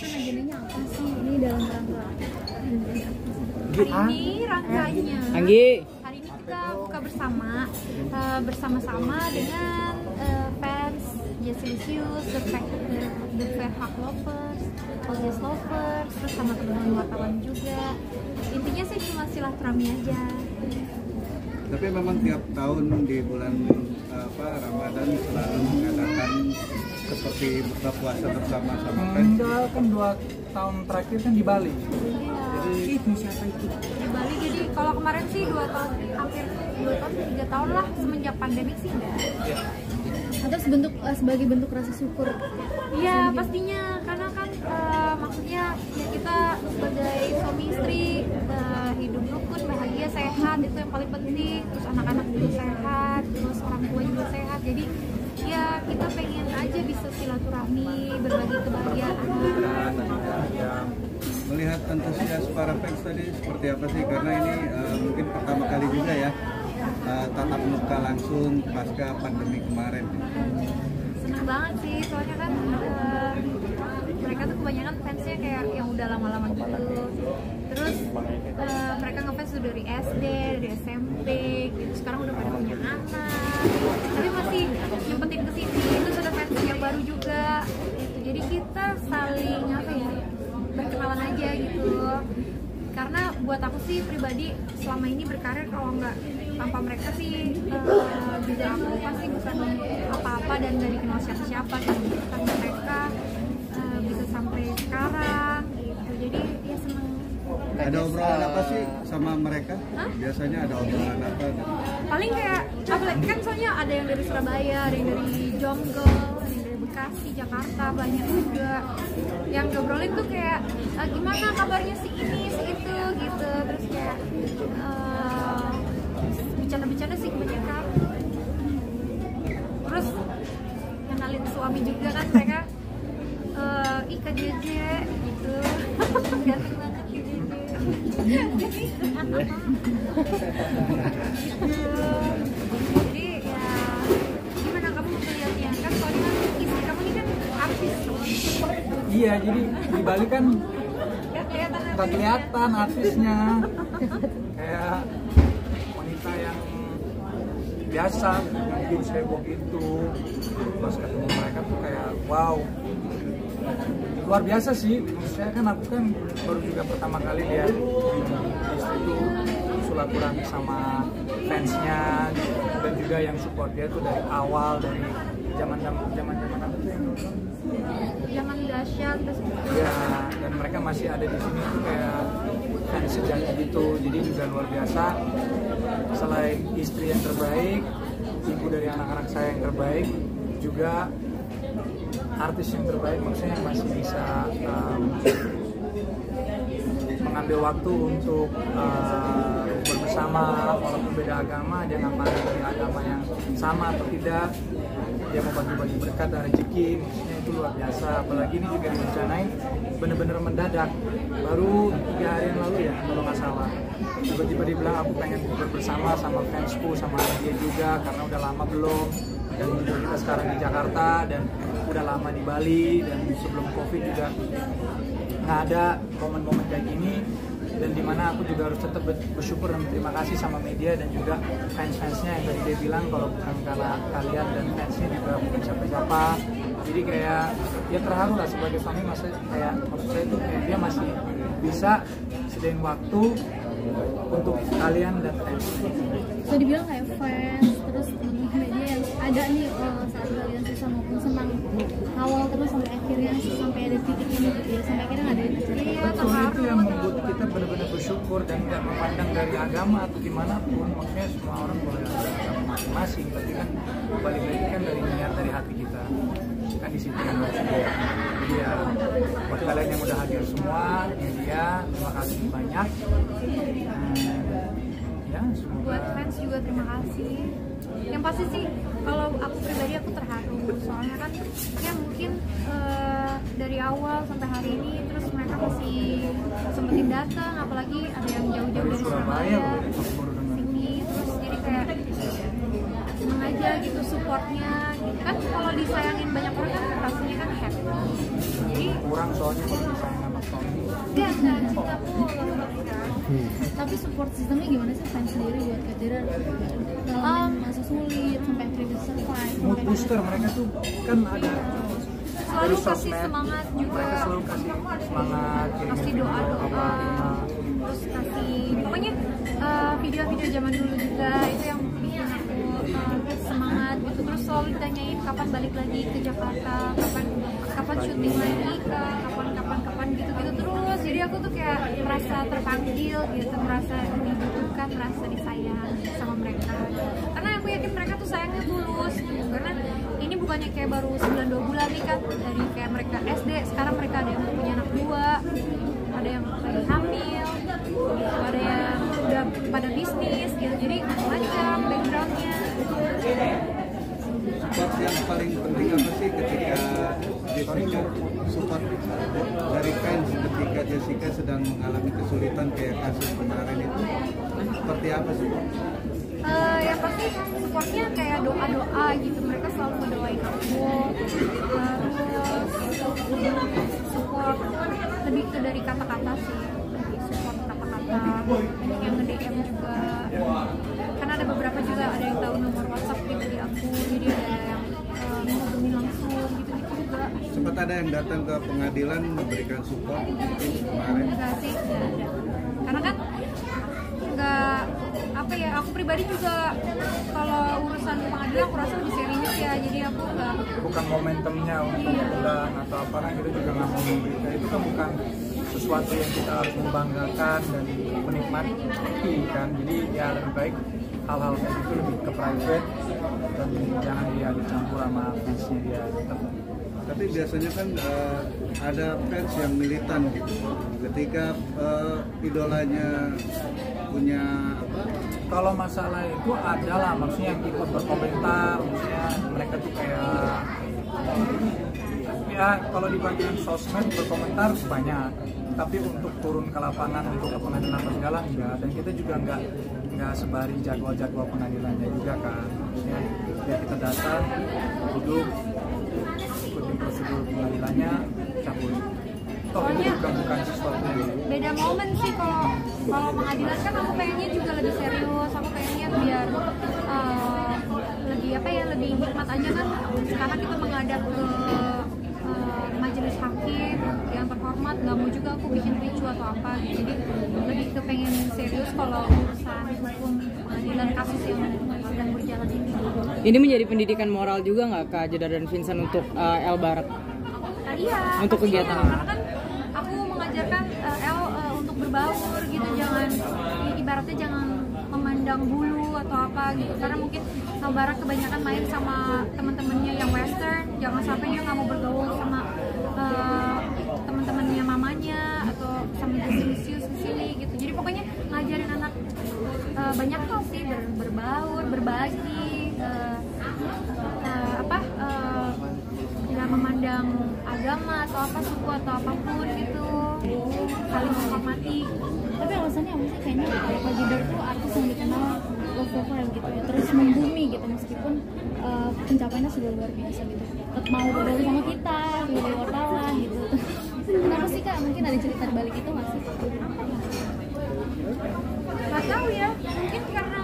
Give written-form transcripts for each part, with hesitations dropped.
kan agendanya apa sih ini dalam rangka hari ini rangkanya. Hari ini kita buka bersama-sama dengan fans Jasilicious, The Fair Hug Lovers, All Jazz Lovers, terus sama teman-teman wartawan juga. Intinya sih cuma silaturahmi aja. Tapi memang tiap tahun di bulan Ramadan selalu mengadakan seperti buka puasa bersama sama fans. Enggak, kan 2 tahun terakhir kan di Bali. Jadi itu siapa itu? di Bali, jadi kalau kemarin sih 2 tahun, hampir 2 tahun, 3 tahun lah semenjak pandemi sih enggak. Ya. Atau sebagai bentuk rasa syukur? Iya pastinya, karena kan maksudnya ya kita sebagai suami istri hidup rukun, bahagia, sehat itu yang paling penting. Terus anak-anak juga sehat, terus orang tua juga sehat. Jadi ya kita pengen aja bisa silaturahmi, berbagi kebahagiaan. Melihat antusias para fans tadi seperti apa sih? Karena ini mungkin pertama kali juga ya tatap muka langsung pasca pandemi kemarin. Seneng banget sih, soalnya kan mereka tuh kebanyakan fansnya kayak yang udah lama-lama gitu. Terus mereka ngefans tuh dari SD, dari SMP gitu. Sekarang udah pada punya anak, tapi masih nyempetin kesini. Terus ada fans yang baru juga gitu. Jadi kita saling berkenalan aja gitu. Karena buat aku sih pribadi selama ini berkarir, kalau nggak tanpa mereka sih juga aku pasti bukan apa-apa dan gak dikenal siapa-siapa. Dan karena mereka bisa sampai sekarang gitu. Jadi ya seneng. Ada obrolan apa sih sama mereka? Biasanya ada obrolan apa? Paling kayak apalagi kan soalnya ada yang dari Surabaya, ada yang dari Jonggol, ada yang dari Bekasi, Jakarta, banyak juga. Yang ngobrolin tuh kayak gimana kabarnya si ini, si itu gitu. Terus kayak bercanda-bercanda sih kebanyakan. Terus kenalin suami juga kan mereka, Ika JJ gitu. Ganteng banget JJ. Jadi ya gimana kamu melihatnya kan, soalnya istri kamu ini kan artis. Iya, jadi di Bali kan nggak kelihatan artisnya, kayak wanita yang biasa yang bikin heboh itu. Pas ketemu mereka tuh kayak wow, luar biasa sih. Maksudnya kan aku kan baru juga pertama kali lihat istri itu silaturahmi sama fansnya, dan juga yang support dia tuh dari awal, dari zaman apa tuh yang Zaman dahsyat terus ya, dan mereka masih ada di sini tuh kayak fans sejati gitu. Jadi juga luar biasa. Selain istri yang terbaik, ibu dari anak-anak saya yang terbaik, juga artis yang terbaik, maksudnya yang masih bisa mengambil waktu untuk bersama walaupun beda agama. Dia nggak pandang dari agama yang sama atau tidak, dia mau bagi-bagi berkat dan rezeki. Maksudnya itu luar biasa. Apalagi ini juga direncanain bener-bener mendadak, baru 3 hari yang lalu ya kalau nggak salah. Tiba-tiba dia bilang aku pengen bersama sama fansku, sama dia juga, karena udah lama belum. Dan juga kita sekarang di Jakarta dan udah lama di Bali, dan sebelum COVID juga nggak ada momen-momen kayak gini. Dan dimana aku juga harus tetap bersyukur dan berterima kasih sama media dan juga fans-fansnya yang tadi dia bilang kalau bukan karena kalian dan fansnya juga bukan siapa-siapa. Jadi kayak ya terharu lah sebagai suami, maksud saya itu kayak dia masih bisa sediain waktu untuk kalian dan fans. So dibilang kayak fans, terus teman-teman media yang ada nih saat kalian susah maupun senang, awal terus sampai akhirnya sampai ada titik ini gitu ya, sampai akhirnya nggak ada titik. Betul, itu yang membuat kita benar-benar bersyukur dan nggak memandang dari agama atau gimana pun. Maksudnya semua orang boleh ada agama masing-masing, tapi kan balik lagi kan dari niat, dari hati kita kan di situ yang harus ada. Jadi ya buat kalian yang udah hadir semua, media, terima kasih banyak. Ya, semoga. buat fans juga terima kasih. Yang pasti sih kalau aku pribadi aku terharu, soalnya kan ya mungkin dari awal sampai hari ini terus mereka masih sempetin datang, apalagi ada yang jauh-jauh dari Surabaya sini, terus jadi kayak seneng aja gitu supportnya gitu kan. Kalau disayangin banyak orang kan rasanya kan happy, jadi kurang soalnya kalau disayang sama Tommy. enggak cinta full sama mereka. Tapi support sistemnya gimana sih fans sendiri buat Kak Jera dalam masa sulit sampai akhirnya bisa survive? Mood booster mereka tuh kan ada Selalu dari kasih sosmed, semangat juga, mereka selalu kasih semangat, kasih doa-doa, terus kasih pokoknya video-video zaman dulu juga itu yang bikin aku semangat gitu. Terus selalu ditanyain kapan balik lagi ke Jakarta, kapan syuting lagi, kapan gitu terus. Jadi aku tuh kayak merasa terpanggil gitu, merasa dibutuhkan, merasa disayang sama mereka. Karena aku yakin mereka tuh sayangnya tulus gitu. Karena ini bukannya kayak baru 9-2 bulan nih kan, dari kayak mereka SD, sekarang mereka ada yang punya anak 2, ada yang lagi hamil, ada yang udah pada bisnis gitu. Jadi macam backgroundnya. Support yang paling penting apa sih ketika Jessica support dari fans ketika Jessica sedang mengalami kesulitan kayak kasus kemarin itu seperti apa sih? Yang pasti supportnya kayak doa-doa gitu, mereka selalu mendoain aku, terus support lebih ke dari kata-kata sih, lebih support kata-kata, yang nge-DM juga, karena ada beberapa juga ada yang tahu nomor WhatsApp gitu di aku, jadi ada yang menghubungi langsung gitu-gitu juga. Sempat ada yang datang ke pengadilan memberikan support mungkin kemarin? Enggak sih, enggak ada, karena kan enggak apa ya, aku pribadi juga kalau urusan pengadilan aku rasa lebih serius ya, jadi aku enggak, bukan momentumnya untuk bulan atau apa, nah kita juga nggak mau memberita, itu kan bukan sesuatu yang kita harus membanggakan dan menikmati kan. Jadi ya lebih baik hal-hal kayak itu lebih ke private dan jangan dia dicampur sama fansnya dia. Tapi biasanya kan ada fans yang militan gitu. Ketika idolanya punya apa? Kalau masalah itu adalah maksudnya yang ikut berkomentar, maksudnya mereka tuh kayak ya kalau di bagian sosmed berkomentar banyak, tapi untuk turun ke lapangan untuk ke pengadilan apa segala enggak, dan kita juga nggak sebari jadwal pengadilannya juga kan, maksudnya ya kita datang duduk ikutin prosedur pengadilannya cabut. Toh itu juga bukan sesuatu yang beda momen sih. Kalau pengadilan kan aku pengennya juga lebih serius, aku pengennya biar lebih apa ya, lebih hikmat aja kan. Sekarang kita menghadap ke majelis hakim yang terhormat, nggak mau juga aku bikin ricu atau apa gitu. Jadi lebih kepengen serius kalau urusan hukum pengadilan kasus yang sedang berjalan ini. Ini menjadi pendidikan moral juga nggak Kak Jera dan Vincent untuk El Barak? Iya, untuk kegiatan karena kan aku mengajarkan El untuk berbaur gitu, jangan ibaratnya jangan memandang bulu atau apa gitu, karena mungkin El Barak kebanyakan main sama teman-temannya yang western, jangan sampai dia nggak mau bergaul sama teman-temannya mamanya atau sama misius di sini gitu. Jadi pokoknya ngajarin anak banyak hal sih, berbaur, berbagi, tidak memandang agama atau apa, suku atau apapun gitu, saling menghormati. Tapi alasannya apa sih? Kayaknya Kak Jera tuh artis yang dikenal love lover gitu ya, terus membumi gitu meskipun pencapaiannya sudah luar biasa gitu. Tetap mau bergaul sama kita sebagai wartawan gitu. Kenapa sih Kak? Mungkin ada cerita balik itu nggak sih? Gak tahu ya, mungkin karena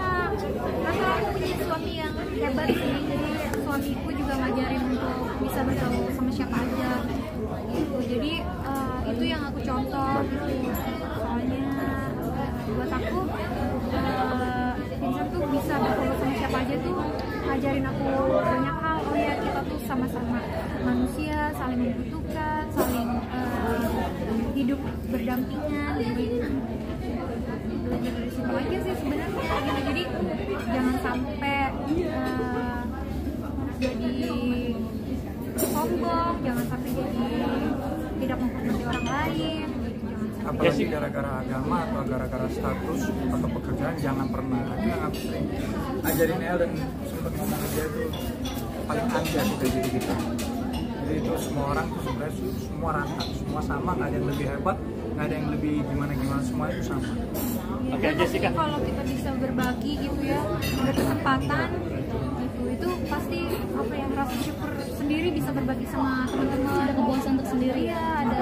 aku punya suami yang hebat sih, jadi suamiku juga ngajarin untuk bisa bergaul sama siapa aja gitu. Jadi itu yang aku contoh gitu. Soalnya buat aku Vincent tuh bisa bergaul sama siapa aja tuh ngajarin aku banyak hal. Oh ya, kita tuh sama-sama manusia, saling membutuhkan, saling hidup berdampingan gitu. Belajar dari situ aja sih sebenarnya gitu. Jadi jangan sampai jadi sombong, jangan sampai jadi tidak menghormati orang lain gitu. apalagi gara-gara agama atau gara-gara status atau pekerjaan, jangan pernah. Itu yang aku sering ajarin El dan sempat ngomong ke dia itu paling anda kita jadi gitu. Jadi itu semua orang tuh sebenarnya semua rata, semua sama, nggak ada yang lebih hebat, nggak ada yang lebih gimana, semua itu sama. Oke, Jessica, kalau kita bisa berbagi gitu ya, ada kesempatan gitu, itu pasti apa ya, rasa syukur sendiri bisa berbagi sama teman-teman, ada kepuasan tersendiri. Iya, ada